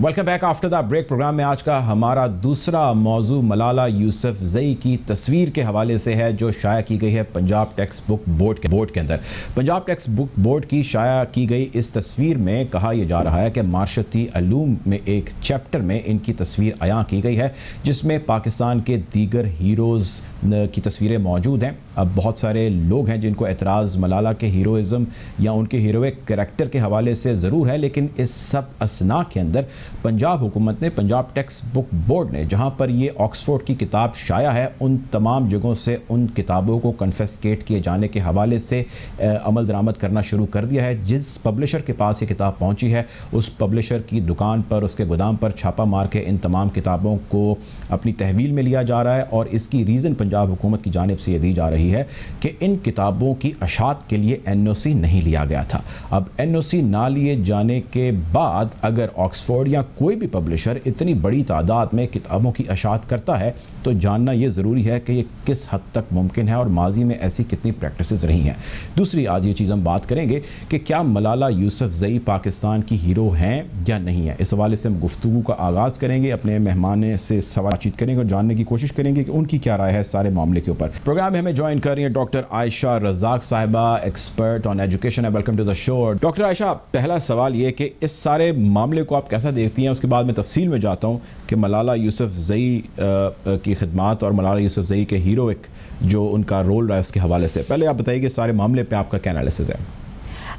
Welcome back after the break. Programme में आज का हमारा दूसरा मौजू मलाला यूसुफजई की तस्वीर के हवाले से है, जो शाया की गई है पंजाब टेक्स्ट बुक बोर्ड के अंदर। पंजाब टेक्स्ट बुक बोर्ड की शाया की गई इस तस्वीर में कहा यह जा रहा है कि माशरती अलूम में एक चैप्टर में इनकी तस्वीर अयां की गई है, जिसमें पाकिस्तान के दीगर हीरोज़ की तस्वीरें मौजूद हैं। अब बहुत सारे लोग हैं जिनको एतराज़ मलाला के हीरोइज़म या उनके हीरोइक कैरेक्टर के हवाले से ज़रूर है, लेकिन इस सब असना के अंदर पंजाब हुकूमत ने, पंजाब टेक्स्ट बुक बोर्ड ने, जहां पर ये ऑक्सफोर्ड की किताब शाया है, उन तमाम जगहों से उन किताबों को कन्फिस्केट किए जाने के हवाले से अमल दरामद करना शुरू कर दिया है। जिस पब्लिशर के पास ये किताब पहुंची है, उस पब्लिशर की दुकान पर, उसके गोदाम पर छापा मार के इन तमाम किताबों को अपनी तहवील में लिया जा रहा है। और इसकी रीज़न पंजाब हुकूमत की जानिब से ये दी जा रही है कि इन किताबों की अशात के लिए NOC नहीं लिया गया था। अब NOC ना लिए जाने के बाद अगर ऑक्सफोर्ड या कोई भी पब्लिशर इतनी बड़ी तादाद में किताबों की अशात करता है, तो जानना ये ज़रूरी है कि ये किस हद तक मुमकिन है और माजी में ऐसी कितनी प्रैक्टिसेस रही हैं। दूसरी आज ये चीज़ हम बात करेंगे कि क्या मलाला यूसुफजई पाकिस्तान की हीरो हैं या नहीं है। इस हवाले से हम गुफ्तगू का आगाज़ करेंगे, अपने मेहमान से बातचीत करेंगे और जानने की कोशिश करेंगे कि उनकी क्या राय है सारे मामले के ऊपर। प्रोग्राम में हमें ज्वाइन कर रही है डॉक्टर आयशा रज़ाक साहिबा, expert on education. Welcome to the show. Doctor Ayesha, पहला सवाल ये कि इस सारे मामले को आप कैसा देखती हैं, उसके बाद मैं तफसील में जाता हूँ कि मलाला यूसुफजई की खिदमात और मलाला यूसुफजई के हीरोइक जो उनका रोल रहा है उसके हवाले से। पहले आप बताइए कि सारे मामले पे आपका क्या एनालिसिस है।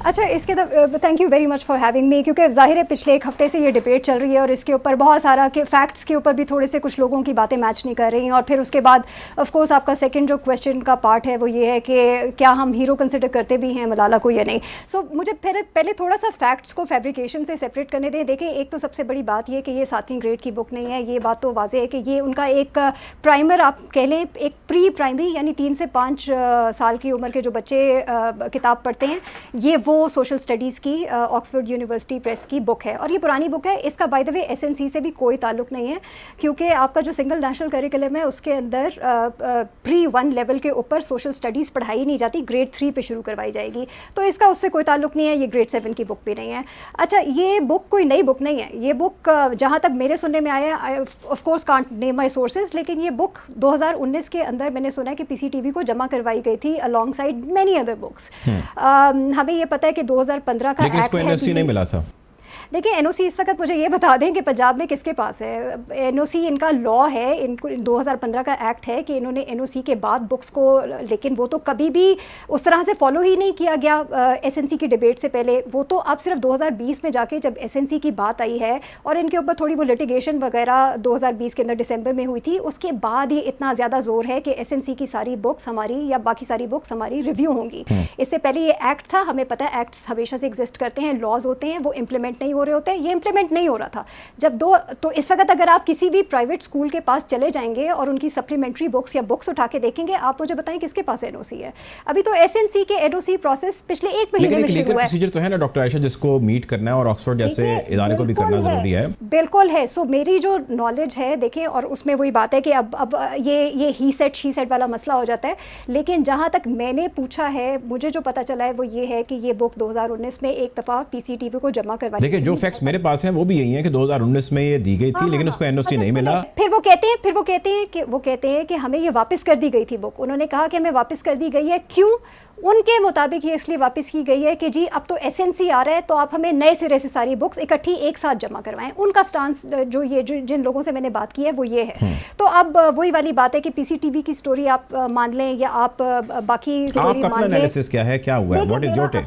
अच्छा, इसके thank you very much for having me, क्योंकि ज़ाहिर है पिछले एक हफ्ते से ये डिबेट चल रही है और इसके ऊपर बहुत सारा के फैक्ट्स के ऊपर भी थोड़े से कुछ लोगों की बातें मैच नहीं कर रही हैं। और फिर उसके बाद ऑफ कोर्स आपका सेकंड जो क्वेश्चन का पार्ट है वो ये है कि क्या हम हीरो कंसिडर करते भी हैं मलाला को या नहीं। सो मुझे फिर पहले थोड़ा सा फैक्ट्स को फैब्रिकेशन से सेपरेट करने दें। देखिए, एक तो सबसे बड़ी बात ये कि ये 7वीं ग्रेड की बुक नहीं है, ये बात तो वाज़ेह है कि ये उनका एक प्राइमर, आप कह लें एक प्री प्राइमरी, यानी 3 से 5 साल की उम्र के जो बच्चे किताब पढ़ते हैं, ये वो सोशल स्टडीज़ की ऑक्सफोर्ड यूनिवर्सिटी प्रेस की बुक है। और ये पुरानी बुक है, इसका बाय द वे SNC से भी कोई ताल्लुक नहीं है, क्योंकि आपका जो सिंगल नेशनल करिकुलम है उसके अंदर प्री 1 लेवल के ऊपर सोशल स्टडीज़ पढ़ाई नहीं जाती, ग्रेड 3 पे शुरू करवाई जाएगी, तो इसका उससे कोई ताल्लुक नहीं है। ये ग्रेड 7 की बुक भी नहीं है। अच्छा, ये बुक कोई नई बुक नहीं है। ये बुक जहाँ तक मेरे सुनने में आया, of course can't name my sources, लेकिन ये बुक 2019 के अंदर मैंने सुना है कि PCTV को जमा करवाई गई थी along side many other books. हमें ये पता है कि 2015 का लेकिन इसको NOC नहीं मिला था। देखिए, NOC इस वक्त मुझे ये बता दें कि पंजाब में किसके पास है। NOC इनका लॉ है, इनको 2015 का एक्ट है कि इन्होंने NOC के बाद बुक्स को, लेकिन वो तो कभी भी उस तरह से फॉलो ही नहीं किया गया SNC की डिबेट से पहले। वो तो अब सिर्फ 2020 में जाके जब SNC की बात आई है और इनके ऊपर थोड़ी वो लिटिगेशन वगैरह 2020 के अंदर दिसंबर में हुई थी, उसके बाद ये इतना ज़्यादा जोर है कि SNC की सारी बुक्स हमारी या बाकी सारी बुक्स हमारी रिव्यू होंगी। इससे पहले ये एक्ट था, हमें पता है एक्ट्स हमेशा से एग्जिस्ट करते हैं, लॉज होते हैं, वो इम्प्लीमेंट नहीं हो रहे होते हैं। ये इम्प्लीमेंट नहीं हो रहा था जब तो इस वक्त अगर आप किसी भी प्राइवेट स्कूल के पास चले जाएंगे और उनकी सप्लीमेंट्री बुक्स या बुक्स उठा के देखेंगे, आप मुझे बताएं किसके पास NOC है। अभी तो SNC के NOC प्रोसेस पिछले 1 महीने में शुरू हुआ है। प्रोसीजर तो है ना डॉक्टर आयशा, जिसको मीट करना है और ऑक्सफोर्ड जैसे इदारे को भी करना जरूरी है। बिल्कुल है। सो मेरी जो नॉलेज है, देखें, और उसमें वही बात है कि अब ये ही सेट शी सेट वाला मसला हो जाता है, लेकिन जहाँ तक मैंने पूछा है, मुझे जो पता चला है वो ये है कि ये बुक 2019 में एक दफ़ा PCTV को जमा करवाई। देखिए, जो फैक्ट्स मेरे पास हैं वो भी यही है कि 2019 में ये दी गई थी, लेकिन उसको NOC नहीं मिला। फिर वो कहते हैं कि हमें ये वापस कर दी गई थी बुक। उन्होंने कहा कि हमें वापस कर दी गई है, क्यों? उनके मुताबिक ये इसलिए वापस की गई है कि जी अब तो SNC आ रहा है, तो आप हमें नए सिरे से सारी बुक्स इकट्ठी एक साथ जमा करवाएं। उनका स्टांस जिन लोगों से मैंने बात की है वो ये है। तो अब वही वाली बात है कि PCTV की स्टोरी आप मान लें या आप बाकी स्टोरी मान लें। एनालिसिस क्या है, क्या हुआ है, व्हाट इज योर टेक?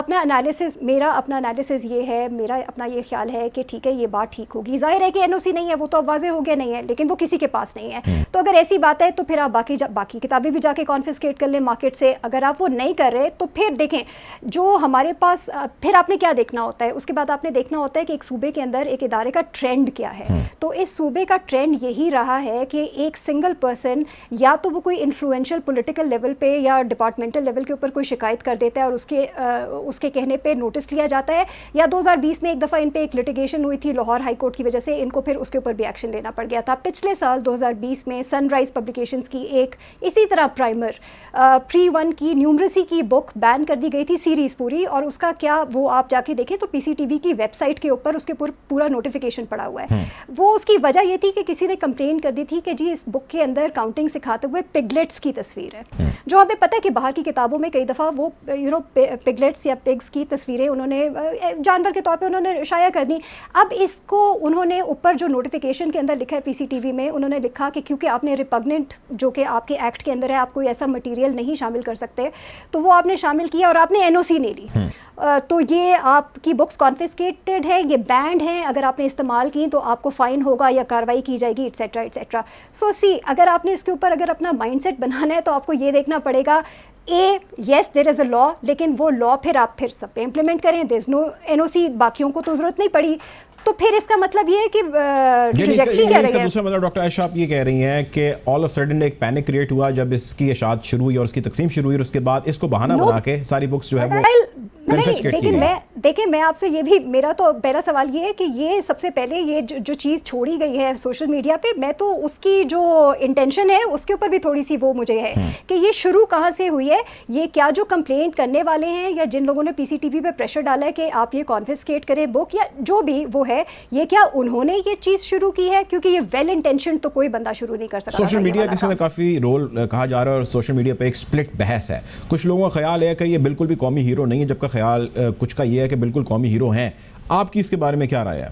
मेरा अपना एनालिसिस ये है, मेरा अपना ये ख्याल है कि ठीक है, ये बात ठीक होगी। जाहिर है कि NOC नहीं है, वो तो अब वाज़ेह हो गया नहीं है, लेकिन वो किसी के पास नहीं है। तो अगर ऐसी बात है तो फिर आप बाकी किताबें भी जाके कॉन्फिस्केट कर लें मार्केट से। अगर आप वो नहीं कर रहे तो फिर देखें जो हमारे पास, फिर आपने क्या देखना होता है, उसके बाद आपने देखना होता है कि एक सूबे के अंदर एक इदारे का ट्रेंड क्या है। तो इस सूबे का ट्रेंड यही रहा है कि एक सिंगल पर्सन या तो वो कोई इन्फ्लुएंशियल पॉलिटिकल लेवल पे या डिपार्टमेंटल लेवल के ऊपर कोई शिकायत कर देता है और उसके कहने पे नोटिस लिया जाता है, या 2020 में एक दफ़ा इन पे एक लिटिगेशन हुई थी लाहौर हाई कोर्ट की वजह से, इनको फिर उसके ऊपर भी एक्शन लेना पड़ गया था। पिछले साल 2020 में सनराइज पब्लिकेशंस की एक इसी तरह प्राइमर प्री 1 की न्यूमरेसी की बुक बैन कर दी गई थी, सीरीज़ पूरी, और उसका क्या वो आप जाके देखें तो पीसीटीवी की वेबसाइट के ऊपर उसके पूरा नोटिफिकेशन पड़ा हुआ है। वो उसकी वजह ये थी कि किसी ने कंप्लेंट कर दी थी कि जी इस बुक के अंदर काउंटिंग सिखाते हुए पिगलेट्स की तस्वीर है, जो हमें पता है कि बाहर की किताबों में कई दफ़ा वो पिगलेट्स या पिग्स की तस्वीरें उन्होंने जानवर के तौर पे उन्होंने शाया कर दी। अब इसको उन्होंने ऊपर जो नोटिफिकेशन के अंदर लिखा है पीसीटीवी में, उन्होंने लिखा कि क्योंकि आपने रिपग्नेंट जो कि आपके एक्ट के अंदर है, आप कोई ऐसा मटेरियल नहीं शामिल कर सकते, तो वो आपने शामिल किया और आपने एनओसी नहीं ली, तो ये आपकी बुक्स कॉन्फिस्केटेड है, ये बैंड है, अगर आपने इस्तेमाल की तो आपको फ़ाइन होगा या कार्रवाई की जाएगी, एटसेट्रा एटसेट्रा। सो सी, अगर आपने इसके ऊपर अगर अपना माइंडसेट बनाना है तो आपको ये देखना पड़ेगा yes there is a law, लेकिन वो लॉ फिर आप फिर सब पे इम्प्लीमेंट करें। देयर इज़ नो एनओसी, बाकियों को तो ज़रूरत नहीं पड़ी, तो फिर इसका मतलब ये है कि ट्रैजेक्टरी क्या रही है। दूसरा मतलब डॉक्टर आयशा आप ये कह रही हैं कि ऑल ऑफ सडन एक पैनिक क्रिएट हुआ जब इसकी इशाअत शुरू हुई और उसकी तकसीम शुरू हुई, और उसके बाद इसको बहाना बना के सारी बुक्स जो है वो कन्फिस्केट की गई। देखिए मैं आपसे ये भी, मेरा तो पहला सवाल ये है कि ये सबसे पहले ये जो चीज़ छोड़ी गई है सोशल मीडिया पे, मैं तो उसकी जो इंटेंशन है उसके ऊपर भी थोड़ी सी वो मुझे है कि ये शुरू कहाँ से हुई है, ये क्या जो कंप्लेंट करने वाले हैं या जिन लोगों ने पीसीटीवी पे प्रेशर डाला है कि आप ये कॉन्फिस्केट करें बुक या जो भी वो है, ये क्या उन्होंने ये चीज़ शुरू की है? क्योंकि ये वेल इंटेंशन तो कोई बंदा शुरू नहीं कर सकता। सोशल मीडिया के साथ काफ़ी रोल कहा जा रहा है और सोशल मीडिया पे एक स्प्लिट बहस है। कुछ लोगों का ख्याल है कि ये बिल्कुल भी कौमी हीरो नहीं है, जबकि ख्याल कुछ का ये है कि बिल्कुल कौमी हीरो हैं। आपकी इसके बारे में क्या राय है?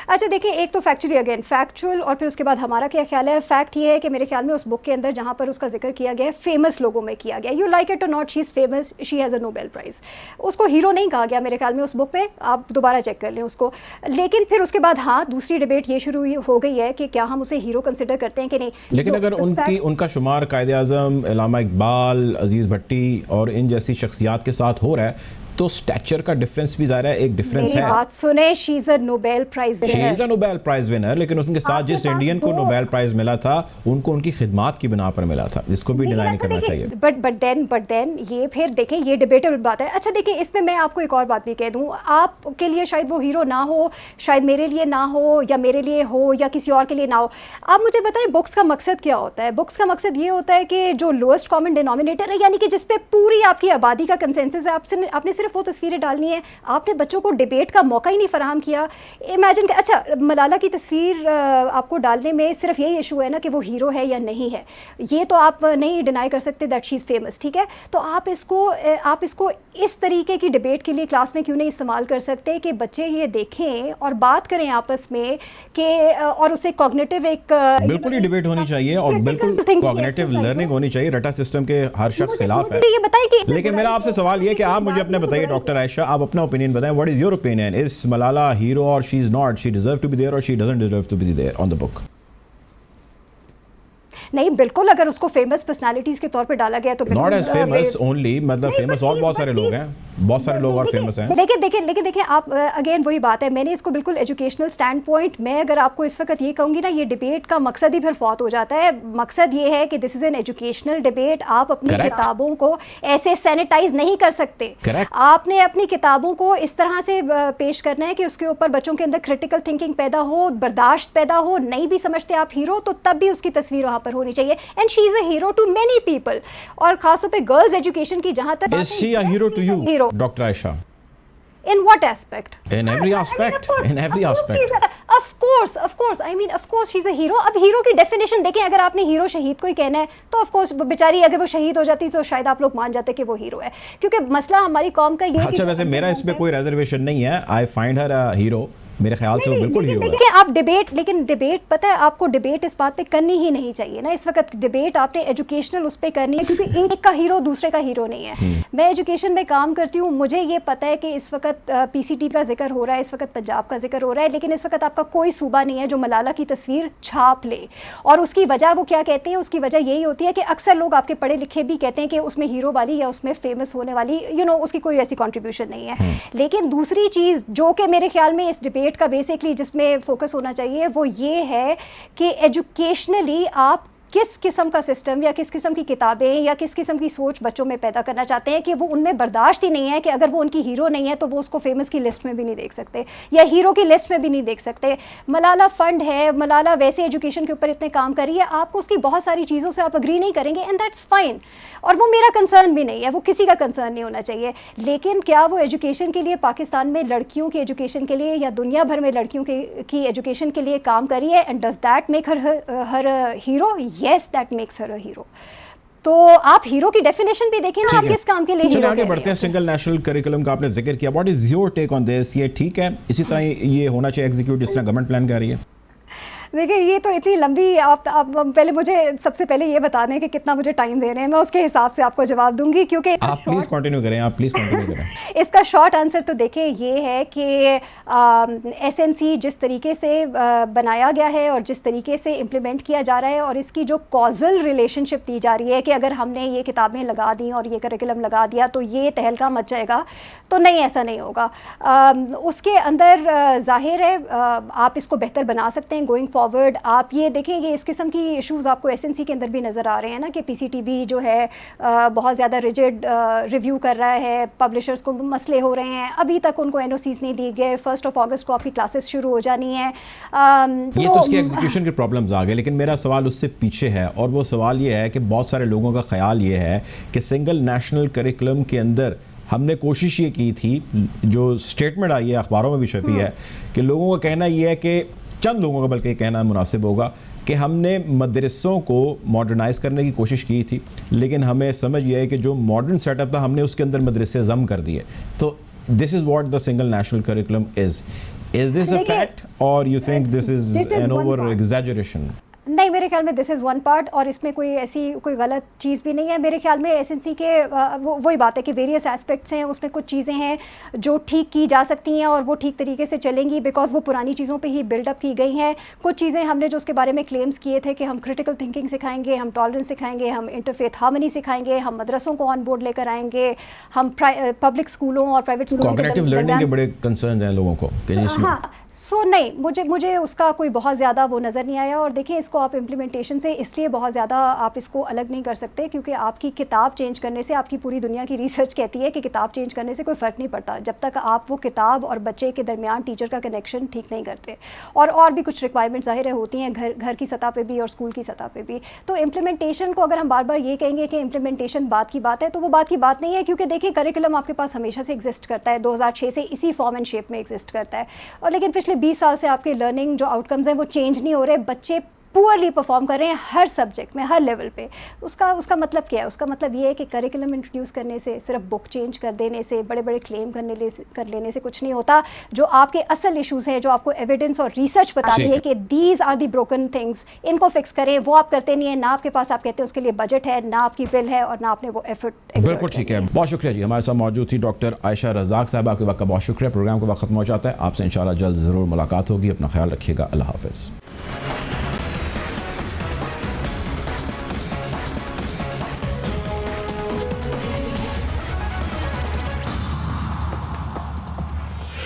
अच्छा देखिए, एक तो फैक्चुअली अगेन फैक्चुअल, और फिर उसके बाद हमारा क्या ख्याल है। फैक्ट ये है कि मेरे ख्याल में उस बुक के अंदर जहाँ पर उसका जिक्र किया गया है फेमस लोगों में किया गया, यू लाइक इट और not, she is famous, she has a Nobel prize, उसको हीरो नहीं कहा गया मेरे ख्याल में उस बुक पे, आप दोबारा चेक कर लें उसको। लेकिन फिर उसके बाद हाँ, दूसरी डिबेट ये शुरू हो गई है कि क्या हम उसे हीरो कंसिडर करते हैं कि नहीं। लेकिन अगर उनका शुमार कायदे-आज़म, इल्लामा इकबाल, अजीज़ भट्टी और इन जैसी शख्सियात के साथ हो रहा है तो स्टैचर का डिफरेंस भी ज़ाहिर है, एक डिफरेंस है। बात सुने, she is a Nobel prize winner, she is a Nobel prize winner, लेकिन उनके साथ जिस इंडियन को नोबेल प्राइज मिला था उनको उनकी खिदमात की बिना पर मिला था, जिसको भी डिनाई नहीं करना चाहिए। बट देन ये फिर देखें, ये डिबेटेबल बात है। अच्छा देखिए, इसमें मैं आपको एक और बात भी कह दूं, आपके लिए शायद वो हीरो ना हो, शायद मेरे लिए ना हो, या मेरे लिए हो या किसी और के लिए ना हो। आप मुझे बताएं बुक्स का मकसद क्या होता है? बुक्स का मकसद ये होता है कि जो लोएस्ट कॉमन डिनोमिनेटर है, यानी कि जिस पे पूरी आपकी आबादी का कंसेंसस है, आपने सिर्फ वो तस्वीरें डालनी है, आपने बच्चों को डिबेट का मौका ही नहीं फराहम किया। इमेजिन कि अच्छा मलाला की तस्वीर आपको डालने में सिर्फ यही इशू है ना कि वो हीरो है या नहीं है, ये तो आप नहीं डिनाई कर सकते दैट शी इज़ फेमस, ठीक है। तो आप इसको इस तरीके की डिबेट के लिए क्लास में क्यों नहीं इस्तेमाल कर सकते कि बच्चे ये देखें और बात करें आपस में कि और उसे कॉग्निटिव एक बिल्कुल ही डिबेट होनी चाहिए और बिल्कुल कॉग्निटिव लर्निंग होनी चाहिए। रटा सिस्टम के हर शख्स खिलाफ है। ये बताएं कि लेकिन मेरा आपसे सवाल ये कि आप मुझे अपने बताइए डॉक्टर आयशा, आप अपना ओपिनियन बताएं, what is your opinion, is Malala hero और she is not, she deserve to be there और she doesn't deserve to be there on the book? नहीं, बिल्कुल अगर उसको फेमस पर्सनालिटीज के तौर पे डाला गया तो नॉट एज फेमस ओनली, मतलब फेमस और बहुत सारे लोग हैं, बहुत सारे लोग और फेमस हैं। लेकिन देखिए आप अगेन वही बात है, मैंने इसको बिल्कुल एजुकेशनल स्टैंड पॉइंट में अगर आपको इस वक्त ये कहूँगी ना, ये डिबेट का मकसद ही फिर फौत हो जाता है। मकसद ये है कि this is an educational debate, आप अपनी किताबों को ऐसे सैनिटाइज नहीं कर सकते। आपने अपनी किताबों को इस तरह से पेश करना है कि उसके ऊपर बच्चों के अंदर क्रिटिकल थिंकिंग पैदा हो, बर्दाश्त पैदा हो। नहीं भी समझते आप हीरो तो तब भी उसकी तस्वीर वहाँ पर होनी चाहिए, and she is a hero to many people, और खासतौर पे गर्ल्स एजुकेशन की जहाँ तक। Is she a hero to you doctor Ayesha? In what aspect? In every aspect. In every aspect. Of course. I mean, of course, she's a hero. अब hero की definition देखें, अगर आपने हीरो शहीद को ही कहना है तो ऑफ कोर्स बेचारी अगर वो शहीद हो जाती तो शायद आप लोग मान जाते कि वो हीरो है, क्योंकि मसला हमारी कौम का ये है। अच्छा, वैसे मेरा इस पे कोई रिजर्वेशन नहीं है, I find her a hero, मेरे ख्याल से वो बिल्कुल हीरो है। आप डिबेट, लेकिन डिबेट पता है आपको, डिबेट इस बात पे करनी ही नहीं चाहिए ना इस वक्त। डिबेट आपने एजुकेशनल उस पे करनी है, क्योंकि एक का हीरो दूसरे का हीरो नहीं है। मैं एजुकेशन में काम करती हूँ, मुझे ये पता है कि इस वक्त पीसीटी का जिक्र हो रहा है, इस वक्त पंजाब का जिक्र हो रहा है, लेकिन इस वक्त आपका कोई सूबा नहीं है जो मलाला की तस्वीर छाप ले। और उसकी वजह वो क्या कहते हैं, उसकी वजह यही होती है कि अक्सर लोग आपके पढ़े लिखे भी कहते हैं कि उसमें हीरो वाली या उसमें फेमस होने वाली उसकी कोई ऐसी कॉन्ट्रीब्यूशन नहीं है। लेकिन दूसरी चीज़ जो कि मेरे ख्याल में इस डिबेट का बेसिकली जिसमें फोकस होना चाहिए वो ये है कि एजुकेशनली आप किस किस्म का सिस्टम या किस किस्म की किताबें या किस किस्म की सोच बच्चों में पैदा करना चाहते हैं कि वो उनमें बर्दाश्त ही नहीं है कि अगर वो उनकी हीरो नहीं है तो वो उसको फेमस की लिस्ट में भी नहीं देख सकते या हीरो की लिस्ट में भी नहीं देख सकते। मलाला फंड है, मलाला वैसे एजुकेशन के ऊपर इतने काम कर रही है, आपको उसकी बहुत सारी चीज़ों से आप अग्री नहीं करेंगे एंड दैट्स फाइन, और वो मेरा कंसर्न भी नहीं है, वो किसी का कंसर्न नहीं होना चाहिए। लेकिन क्या वो एजुकेशन के लिए पाकिस्तान में लड़कियों की एजुकेशन के लिए या दुनिया भर में लड़कियों की एजुकेशन के लिए काम करी है and does that make her hero? Yes, that makes her a hero. तो आप हीरो की डेफिनेशन भी देखें ना, आप किस काम के लिए हीरो। आगे बढ़ते हैं। सिंगल नेशनल करिकुलम का आपने जिक्र किया, what is your take on this? ये ठीक है, इसी तरह ये होना चाहिए एग्जीक्यूट जिस तरह गवर्नमेंट प्लान कर रही है? देखिए ये तो इतनी लंबी, आप पहले मुझे सबसे पहले ये बता दें कि कितना मुझे टाइम दे रहे हैं, मैं उसके हिसाब से आपको जवाब दूंगी, क्योंकि आप प्लीज़ कंटिन्यू करें, आप प्लीज़ कंटिन्यू करें। इसका शॉर्ट आंसर तो देखिए ये है कि एसएनसी जिस तरीके से बनाया गया है और जिस तरीके से इम्प्लीमेंट किया जा रहा है और इसकी जो कॉजल रिलेशनशिप दी जा रही है कि अगर हमने ये किताबें लगा दी और ये करिकुलम लगा दिया तो ये तहलका मच जाएगा, तो नहीं, ऐसा नहीं होगा। उसके अंदर जाहिर है आप इसको बेहतर बना सकते हैं गोइंग फॉरवर्ड। आप ये देखेंगे इस किस्म की इश्यूज़ आपको एसएनसी के अंदर भी नज़र आ रहे हैं ना कि पीसीटीबी जो है बहुत ज़्यादा रिजिड रिव्यू कर रहा है, पब्लिशर्स को मसले हो रहे हैं, अभी तक उनको एनओसीज नहीं दिए गए, 1 अगस्त को आपकी क्लासेस शुरू हो जानी है। ये तो उसके एग्जीक्यूशन के प्रॉब्लम्स आ गए, लेकिन मेरा सवाल उससे पीछे है और वो सवाल ये है कि बहुत सारे लोगों का ख्याल ये है कि सिंगल नेशनल करिकुलम के अंदर हमने कोशिश ये की थी, जो स्टेटमेंट आई है अखबारों में भी छपी है, कि लोगों का कहना ये है कि चंद लोगों का बल्कि कहना मुनासिब होगा कि हमने मदरसों को मॉडर्नाइज़ करने की कोशिश की थी, लेकिन हमें समझ ये है कि जो मॉडर्न सेटअप था हमने उसके अंदर मदरसे जम कर दिए। तो this is what the single national curriculum is this a fact और you think this is an over exaggeration? नहीं, मेरे ख्याल में दिस इज़ वन पार्ट और इसमें कोई ऐसी कोई गलत चीज़ भी नहीं है। मेरे ख्याल में एसएनसी के वही बात है कि वेरियस एस्पेक्ट्स हैं, उसमें कुछ चीज़ें हैं जो ठीक की जा सकती हैं और वो ठीक तरीके से चलेंगी बिकॉज वो पुरानी चीज़ों पे ही बिल्डअप की गई हैं। कुछ चीज़ें हमने जो उसके बारे में क्लेम्स किए थे कि हम क्रिटिकल थिंकिंग सिखाएंगे, हम टॉलरेंस सिखाएंगे, हम इंटरफेथ हार्मनी सिखाएंगे, हम मदरसों को ऑन बोर्ड लेकर आएंगे, हम पब्लिक स्कूलों और प्राइवेट स्कूलों कॉग्निटिव लर्निंग के बड़े कंसर्न हैं लोगों को कि हाँ, सो नहीं, मुझे उसका कोई बहुत ज़्यादा वो नज़र नहीं आया। और देखिए इसको आप इम्प्लीमेंटेशन से इसलिए बहुत ज़्यादा आप इसको अलग नहीं कर सकते क्योंकि आपकी किताब चेंज करने से, आपकी पूरी दुनिया की रिसर्च कहती है कि किताब चेंज करने से कोई फ़र्क नहीं पड़ता जब तक आप वो किताब और बच्चे के दरमियान टीचर का कनेक्शन ठीक नहीं करते। और भी कुछ रिक्वायरमेंट ज़ाहिर होती हैं घर की सतह पर भी और स्कूल की सतह पर भी। तो इम्प्लीमेंटेशन को अगर हम बार बार ये कहेंगे कि इम्प्लीमेंटेशन बात की बात है, तो वो बात की बात नहीं है, क्योंकि देखिए करिकुलम आपके पास हमेशा से एग्जिस्ट करता है, 2006 से इसी फॉर्म एंड शेप में एग्जिस्ट करता है। और लेकिन पिछले 20 साल से आपके लर्निंग जो आउटकम्स हैं वो चेंज नहीं हो रहे, बच्चे पुअरली परफॉर्म कर रहे हैं हर सब्जेक्ट में, हर लेवल पे। उसका मतलब क्या है? उसका मतलब ये है कि करिकुलम इंट्रोड्यूस करने से, सिर्फ बुक चेंज कर देने से, बड़े बड़े क्लेम कर लेने से कुछ नहीं होता। जो आपके असल इश्यूज हैं, जो आपको एविडेंस और रिसर्च बताती है कि these are the broken things, इनको फिक्स करें, वो आप करते नहीं है। ना आपके पास, आप कहते हैं उसके लिए बजट है, ना आपकी विल है और ना आपने वो एफर्ट। बिल्कुल ठीक है, बहुत शुक्रिया जी। हमारे साथ मौजूद थी डॉक्टर आयशा रज़ाक साहब, आपके वक्त का बहुत शुक्रिया। प्रोग्राम का वक्त खत्म हो जाता है, आपसे इंशाल्लाह जल्द ज़रूर मुलाकात होगी। अपना ख्याल रखिएगा, अल्लाह हाफ़िज़।